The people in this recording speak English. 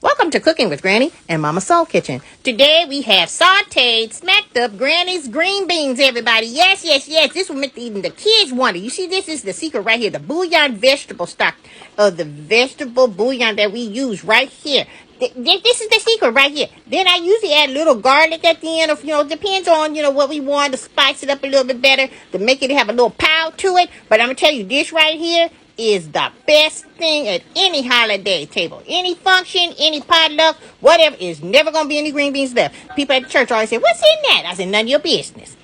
Welcome to Cooking with Granny and Mama Soul Kitchen. Today we have sauteed, smacked up Granny's green beans, everybody. Yes. This will make even the kids wonder. You see, this is the secret right here. The bouillon vegetable stock of the vegetable bouillon that we use right here. This is the secret right here. Then I usually add a little garlic at the end of, depends on, what we want to spice it up a little bit better to make it have a little power to it. But I'm going to tell you, this right here is the best thing at any holiday table. Any function, any potluck, whatever, is never going to be any green beans left. People at the church always say, "What's in that?" I said, "None of your business."